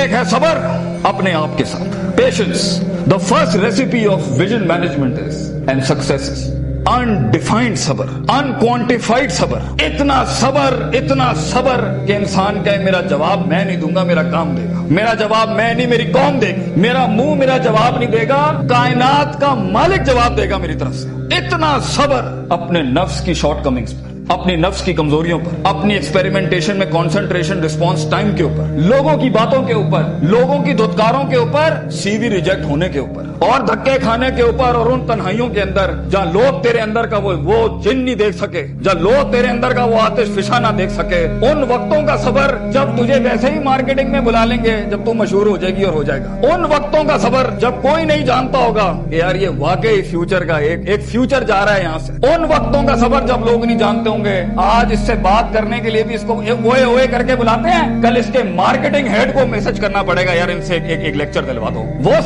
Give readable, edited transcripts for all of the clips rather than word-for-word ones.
ایک ہے صبر اپنے آپ کے ساتھ, patience. The first recipe of vision management is and success is undefined صبر, unquantified صبر. اتنا صبر کہ انسان کہے میرا جواب میں نہیں دوں گا, میرا کام دے گا. میرا جواب میں نہیں, میری قوم دے گی. میرا منہ میرا جواب نہیں دے گا, کائنات کا مالک جواب دے گا میری طرف سے. اتنا صبر اپنے نفس کی شارٹ کمنگز پر, اپنی نفس کی کمزوریوں پر, اپنی ایکسپیریمنٹیشن میں کنسنٹریشن رسپانس ٹائم کے اوپر, لوگوں کی باتوں کے اوپر, لوگوں کی دھتکاروں کے اوپر, سی وی ریجیکٹ ہونے کے اوپر, اور دھکے کھانے کے اوپر, اور ان تنہائیوں کے اندر جہاں لوگ تیرے اندر کا وہ جن نہیں دیکھ سکے, جہاں لوگ تیرے اندر کا وہ آتش فشاں نہ دیکھ سکے. ان وقتوں کا صبر جب تجھے ویسے ہی مارکیٹنگ میں بلا لیں گے جب تو مشہور ہو جائے گی اور ہو جائے گا. ان وقتوں کا صبر جب کوئی نہیں جانتا ہوگا کہ یار یہ واقعی فیوچر کا ایک فیوچر جا رہا ہے یہاں سے. ان وقتوں کا صبر جب لوگ نہیں جانتے ہوں گے. آج اس سے بات کرنے کے لیے بھی اس کو اوئے اوئے کر کے بلاتے ہیں, کل اس کے مارکیٹنگ ہیڈ کو میسج کرنا پڑے گا یار ان سے ایک لیکچر دلوا دو. وہ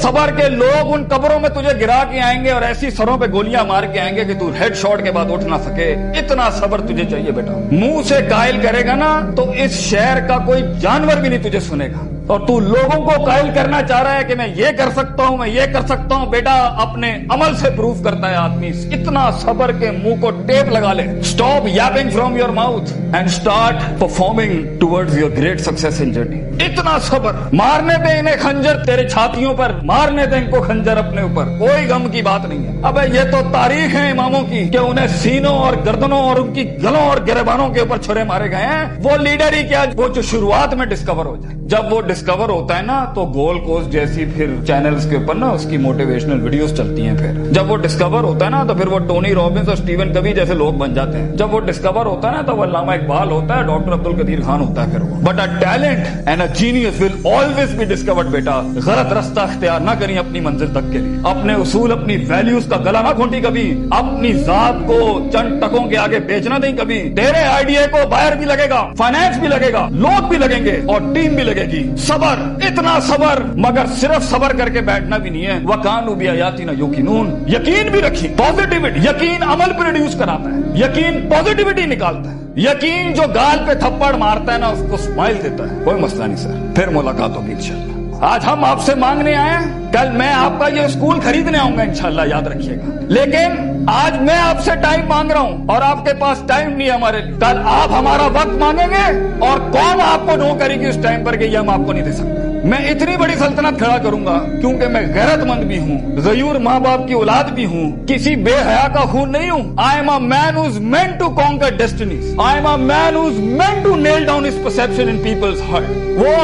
صبر کے لوگ ان قبروں میں تجھے گرا کے آئیں گے اور ایسی سروں پہ گولیاں مار کے آئیں گے کہ تو ہیڈ شاٹ کے بعد اٹھ نہ سکے. اتنا صبر تجھے چاہیے بیٹا. منہ سے قائل کرے گا نا تو اس شہر کا کوئی جانور بھی نہیں تجھے سنے گا, اور تو لوگوں کو قائل کرنا چاہ رہا ہے کہ میں یہ کر سکتا ہوں, میں یہ کر سکتا ہوں. بیٹا اپنے عمل سے پروف کرتا ہے آدمی. اتنا صبر کے منہ کو ٹیپ لگا لے. Stop yapping from your mouth and start performing towards your great success in journey. اتنا صبر. مارنے دے انہیں خنجر تیرے چھاتیوں پر, مارنے دے ان کو خنجر اپنے اوپر, کوئی غم کی بات نہیں ہے. ابے یہ تو تاریخ ہے اماموں کی کہ انہیں سینوں اور گردنوں اور ان کی گلوں اور گریبانوں کے اوپر چھرے مارے گئے ہیں. وہ لیڈر ہی کیا, وہ جو شروعات میں ڈسکور ہو جائے. جب وہ ڈسکور ہوتا ہے نا تو گول کوسٹ جیسی پھر چینلز کے اوپر نا اس کی موٹیویشنل ویڈیوز چلتی ہیں. پھر جب وہ ڈسکور ہوتا ہے نا تو پھر وہ ٹونی رابنس اور اسٹیون کبھی جیسے لوگ بن جاتے ہیں. جب وہ ڈسکور ہوتا ہے نا تو وہ علامہ اقبال ہوتا ہے, ڈاکٹر عبد القدیر خان ہوتا ہے. پھر وہ but a talent and a genius will always be discovered. بیٹا غلط راستہ اختیار نہ کریں اپنی منزل تک کے لیے. اپنے اصول اپنی ویلیوز کا گلا نہ کھونٹی کبھی. اپنی ذات کو چند ٹکوں کے آگے بیچنا نہیں کبھی. تیرے آئیڈیا کو باہر بھی لگے گا, فائنانس بھی لگے گا, لوگ بھی لگیں گے اور ٹیم بھی لگے گی. صبر, اتنا صبر. مگر صرف صبر کر کے بیٹھنا بھی نہیں ہے. وَكَانُوا بِآيَاتِنَا يُوقِنُونَ. یقین بھی رکھیں. پازیٹیوٹی, یقین عمل پروڈیوس کراتا ہے. یقین پازیٹیوٹی نکالتا ہے. یقین جو گال پہ تھپڑ مارتا ہے نا اس کو اسمائل دیتا ہے. کوئی مسئلہ نہیں سر, پھر ملاقات ہوگی انشاءاللہ. آج ہم آپ سے مانگنے آئے ہیں, کل میں آپ کا یہ اسکول خریدنے آؤں گا انشاءاللہ, یاد رکھیے گا. لیکن آج میں آپ سے ٹائم مانگ رہا ہوں اور آپ کے پاس ٹائم نہیں ہے ہمارے لیے. کل آپ ہمارا وقت مانگیں گے اور کون آپ کو نو کرے گی اس ٹائم پر کہ یہ ہم آپ کو نہیں دے سکتے. میں اتنی بڑی سلطنت کھڑا کروں گا کیونکہ میں غیرت مند بھی ہوں, غیور ماں باپ کی اولاد بھی ہوں, کسی بے حیا کا خون نہیں ہوں. I am a man who's meant to conquer destinies. I am a man who's meant to nail down his perception in people's heart. وہ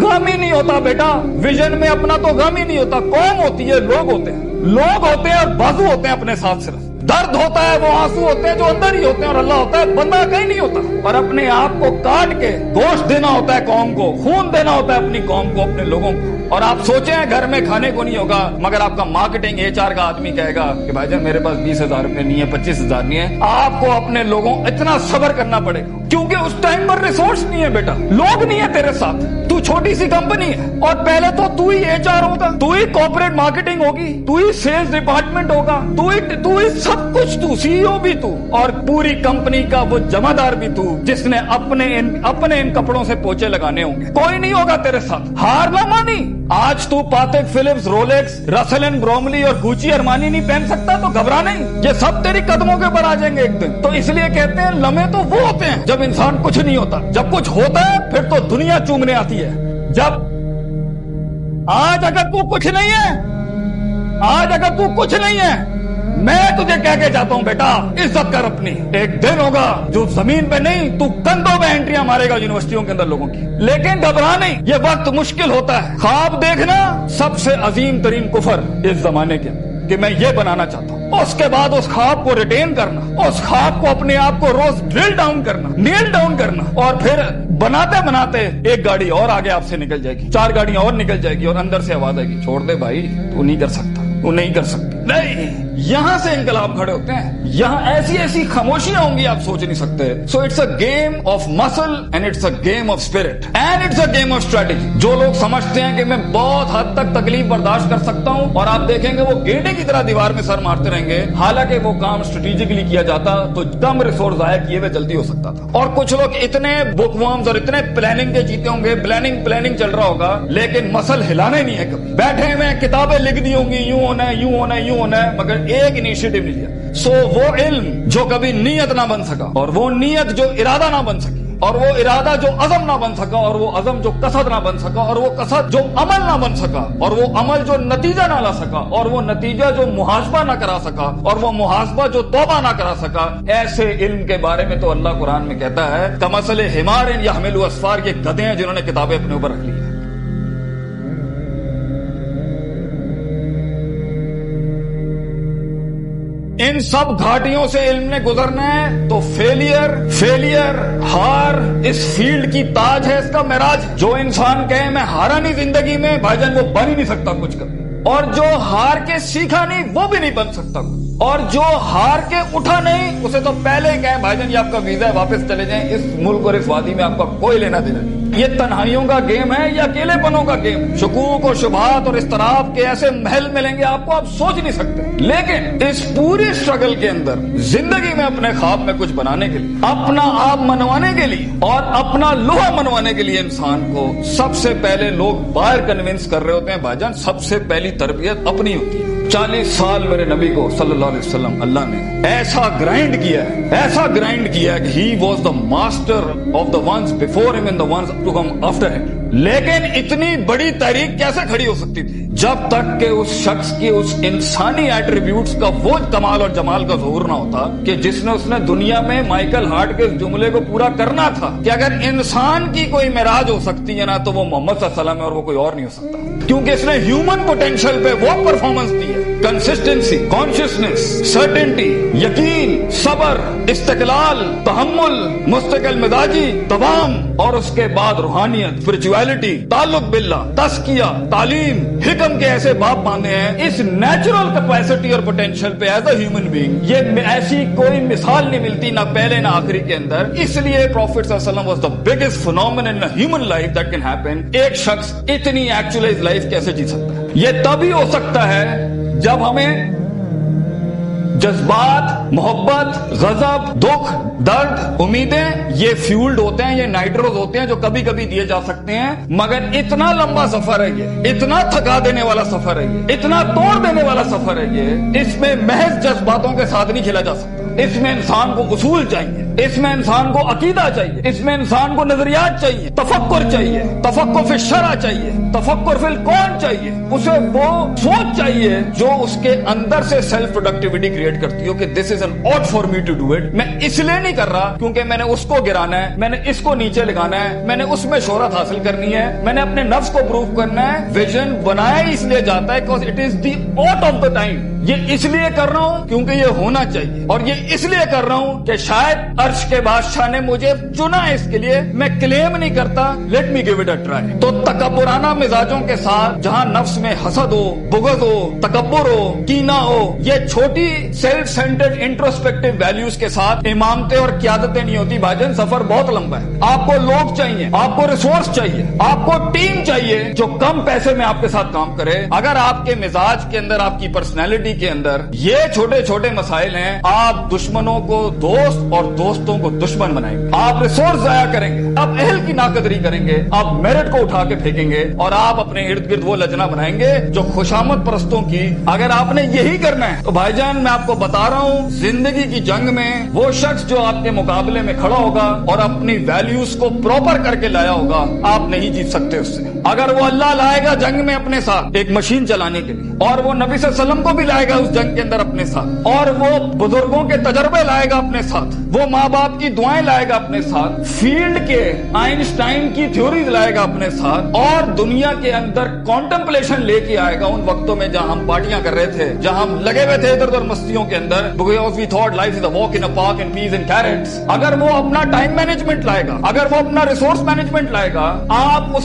غم ہی نہیں ہوتا بیٹا, ویژن میں اپنا تو غم ہی نہیں ہوتا. قوم ہوتی ہے, لوگ ہوتے ہیں, لوگ ہوتے ہیں اور بازو ہوتے ہیں اپنے ساتھ. صرف درد ہوتا ہے, وہ آنسو ہوتے ہیں جو اندر ہی ہوتے ہیں, اور اللہ ہوتا ہے بندہ کہیں نہیں ہوتا. اور اپنے آپ کو کاٹ کے گوشت دینا ہوتا ہے قوم کو, خون دینا ہوتا ہے اپنی قوم کو, اپنے لوگوں کو. اور آپ سوچیں گھر میں کھانے کو نہیں ہوگا مگر آپ کا مارکیٹنگ HR کا آدمی کہے گا کہ بھائی جان میرے پاس 20,000 روپے نہیں ہے, 25,000 نہیں ہے. آپ کو اپنے لوگوں اتنا صبر کرنا پڑے گا کیونکہ اس ٹائم پر ریسورس نہیں ہے بیٹا, لوگ نہیں ہے تیرے ساتھ. تو چھوٹی سی کمپنی ہے اور پہلے تو ہی HR ہوگا, تو ہی کارپوریٹ مارکیٹنگ ہوگی, تو ہی سیلز ڈپارٹمنٹ ہوگا, تو ہی سب کچھ, تو CEO بھی تو, اور پوری کمپنی کا وہ جمع دار بھی تو جس نے اپنے ان کپڑوں سے پوچھے لگانے ہوں گے. کوئی نہیں ہوگا تیرے ساتھ. ہار نہ مانی. آج تو پاتک فلپس, رولیکس, رسل اینڈ بروملی اور گوچی ارمانی نہیں پہن سکتا تو گھبرا نہیں, یہ سب تیری قدموں کے اوپر آ جائیں گے ایک دن. تو اس لیے کہتے ہیں لمحے تو وہ ہوتے ہیں جب انسان کچھ نہیں ہوتا, جب کچھ ہوتا ہے پھر تو دنیا چومنے آتی ہے. جب آج اگر تو کچھ نہیں ہے, میں تجھے کہہ کے جاتا ہوں بیٹا عزت کر اپنی. ایک دن ہوگا جو زمین پہ نہیں تو کندھوں پہ انٹریاں مارے گا یونیورسٹیوں کے اندر لوگوں کی. لیکن گھبرا نہیں, یہ وقت مشکل ہوتا ہے. خواب دیکھنا سب سے عظیم ترین کفر اس زمانے کے کہ میں یہ بنانا چاہتا ہوں. اس کے بعد اس خواب کو ریٹین کرنا, اس خواب کو اپنے آپ کو روز ڈرل ڈاؤن کرنا, نیل ڈاؤن کرنا, اور پھر بناتے ایک گاڑی اور آگے آپ سے نکل جائے گی, 4 گاڑیاں اور نکل جائے گی, اور اندر سے آواز آئے گی چھوڑ دے بھائی, تو نہیں کر سکتا, تو نہیں کر سکتی. نہیں, یہاں سے انقلاب کھڑے ہوتے ہیں. یہاں ایسی ایسی خاموشیاں ہوں گی آپ سوچ نہیں سکتے. So it's a game of muscle and it's a game of spirit and it's a game of strategy. جو لوگ سمجھتے ہیں کہ میں بہت حد تک تکلیف برداشت کر سکتا ہوں, اور آپ دیکھیں گے وہ گینڈے کی طرح دیوار میں سر مارتے رہیں گے, حالانکہ وہ کام اسٹریٹجیکلی کیا جاتا تو کم ریسورس ضائع کیے ہوئے جلدی ہو سکتا تھا. اور کچھ لوگ اتنے بک ورمز اور اتنے پلاننگ کے جیتے ہوں گے, پلاننگ چل رہا ہوگا, لیکن مسل ہلانا ہی نہیں ہے کبھی. بیٹھے ہوئے کتابیں لکھ دی ہوں گی, یوں ہونا ہے, یوں ہونا ہے, یوں ہونا ہے, مگر ایک انیشیٹو نہیں لیا. سو وہ علم جو کبھی نیت نہ بن سکا, اور وہ نیت جو ارادہ نہ بن سکی, اور وہ ارادہ جو عزم نہ بن سکا, اور وہ عزم جو قصد نہ بن سکا, اور وہ قصد جو عمل نہ بن سکا, اور وہ عمل جو نتیجہ نہ لا سکا, اور وہ نتیجہ جو محاسبہ نہ کرا سکا, اور وہ محاسبہ جو توبہ نہ کرا سکا, ایسے علم کے بارے میں تو اللہ قرآن میں کہتا ہے کمثل حمار یحمل اسفار, یہ گدھے ہیں جنہوں نے کتابیں اپنے اوپر رکھ لی ہیں. ان سب گھاٹیوں سے علم نے گزرنا ہے تو فیلئر ہار اس فیلڈ کی تاج ہے, اس کا معراج. جو انسان کہے میں ہارا نہیں زندگی میں, بھائی جان وہ بن ہی نہیں سکتا کچھ کبھی. اور جو ہار کے سیکھا نہیں وہ بھی نہیں بن سکتا. اور جو ہار کے اٹھا نہیں اسے تو پہلے ہی کہیں بھائی جان یہ آپ کا ویزا ہے, واپس چلے جائیں, اس ملک اور اس وادی میں آپ کا کوئی لینا دینا نہیں. یہ تنہائیوں کا گیم ہے یا اکیلے پنوں کا گیم؟ شکوک اور شبہات اور اضطراب کے ایسے محل ملیں گے آپ کو, آپ سوچ نہیں سکتے. لیکن اس پوری اسٹرگل کے اندر زندگی میں اپنے خواب میں کچھ بنانے کے لیے, اپنا آپ منوانے کے لیے, اور اپنا لوہا منوانے کے لیے انسان کو سب سے پہلے لوگ باہر کنونس کر رہے ہوتے ہیں. بھائی جان سب سے پہلی تربیت اپنی ہوتی ہے. 40 سال میرے نبی کو صلی اللہ علیہ وسلم اللہ نے ایسا گرائنڈ کیا ہے کہ he was the master of the ones before him and the ones to come after him. لیکن اتنی بڑی تحریک کیسے کھڑی ہو سکتی تھی جب تک کہ اس شخص کی اس انسانی ایٹریبیوٹس کا وہ کمال اور جمال کا ظہور نہ ہوتا کہ جس نے دنیا میں مائیکل ہارٹ کے اس جملے کو پورا کرنا تھا کہ اگر انسان کی کوئی معراج ہو سکتی ہے نا تو وہ محمد صلی اللہ علیہ وسلم ہے, اور وہ کوئی اور نہیں ہو سکتا. کیونکہ اس نے ہیومن پوٹینشل پہ وہ پرفارمنس دی ہے, کنسسٹنسی, کانشیسنس, سرٹنٹی, یقین, صبر, استقلال, تحمل, مستقل مزاجی, دوام, اور اس کے بعد روحانیت, اسپرچویلٹی, تعلق باللہ, تزکیہ, تعلیم, حکم کے ایسے باب باندھے ہیں. اس نیچرل کیپیسٹی اور پوٹینشل پہ ایز اے ہیومن بینگ یہ ایسی کوئی مثال نہیں ملتی, نہ پہلے نہ آخری کے اندر. اس لیے پروفیٹ صلی اللہ علیہ وسلم was the biggest phenomenon in human life that can happen. ایک شخص اتنی ایکچوئلائز لائف کیسے جی سکتا ہے؟ یہ تبھی ہو سکتا ہے جب ہمیں جذبات, محبت, غضب, دکھ, درد, امیدیں یہ فیولڈ ہوتے ہیں, یہ نائٹروز ہوتے ہیں جو کبھی کبھی دیے جا سکتے ہیں. مگر اتنا لمبا سفر ہے یہ, اتنا تھکا دینے والا سفر ہے یہ, اتنا توڑ دینے والا سفر ہے یہ. اس میں محض جذباتوں کے ساتھ نہیں کھیلا جا سکتا. اس میں انسان کو اصول چاہیے, اس میں انسان کو عقیدہ چاہیے, اس میں انسان کو نظریات چاہیے, تفکر چاہیے, تفکر فی الشرع چاہیے, تفکر فی الکون چاہیے. اسے وہ سوچ چاہیے جو اس کے اندر سے سیلف پروڈکٹیوٹی کریٹ کرتی ہو کہ this is an ought for me to do it. میں اس لیے نہیں کر رہا کیونکہ میں نے اس کو گرانا ہے, میں نے اس کو نیچے لگانا ہے, میں نے اس میں شہرت حاصل کرنی ہے, میں نے اپنے نفس کو پروف کرنا ہے. ویژن بنایا اس لیے جاتا ہے because it is the ought of the time. یہ اس لیے کر رہا ہوں کیونکہ یہ ہونا چاہیے, اور یہ اس لیے کر رہا ہوں کہ شاید عرش کے بادشاہ نے مجھے چنا ہے اس کے لیے. میں کلیم نہیں کرتا, let me give it a try. تو تکبرانہ مزاجوں کے ساتھ جہاں نفس میں حسد ہو, بغض ہو, تکبر ہو, کینہ ہو, یہ چھوٹی سیلف سینٹرڈ انٹروسپیکٹو ویلیوز کے ساتھ امامتیں اور قیادتیں نہیں ہوتی. بھائی جان سفر بہت لمبا ہے. آپ کو لوگ چاہیے, آپ کو ریسورس چاہیے, آپ کو ٹیم چاہیے جو کم پیسے میں آپ کے ساتھ کام کرے. اگر آپ کے مزاج کے اندر, آپ کی پرسنالٹی کے اندر یہ چھوٹے چھوٹے مسائل ہیں, آپ دشمنوں کو دوست اور دوستوں کو دشمن بنائیں گے, آپ ریسورس ضائع کریں گے, آپ اہل کی ناقدری کریں گے, آپ میرٹ کو اٹھا کے پھینکیں گے, اور آپ اپنے ارد گرد وہ لجنا بنائیں گے جو خوشامد پرستوں کی. اگر آپ نے یہی کرنا ہے تو بھائی جان میں آپ کو بتا رہا ہوں زندگی کی جنگ میں وہ شخص جو آپ کے مقابلے میں کھڑا ہوگا اور اپنی ویلیوز کو پراپر کر کے لایا ہوگا, آپ نہیں جیت سکتے اس سے. اگر وہ اللہ لائے گا جنگ میں اپنے ساتھ ایک مشین چلانے کے لیے, اور وہ نبی صلی اللہ علیہ وسلم کو بھی لائے گا اس جنگ کے اندر اپنے ساتھ, اور وہ بزرگوں کے تجربے لائے گا اپنے ساتھ, وہ ماں باپ کی دعائیں لائے گا اپنے ساتھ, فیلڈ کے آئنسٹائن کی تھیوریز لائے گا اپنے ساتھ, اور دنیا کے اندر کانٹمپلیشن لے کے آئے گا. ان وقتوں میں جہاں ہم پارٹیاں کر رہے تھے, جہاں ہم لگے ہوئے تھے ادھر ادھر مستیوں کے اندر, because we thought life is a walk in a park and peas and carrots. اگر وہ اپنا ٹائم مینجمنٹ لائے گا, اگر وہ اپنا ریسورس مینجمنٹ لائے گا, آپ اس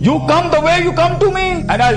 You come the way you come to me and I'll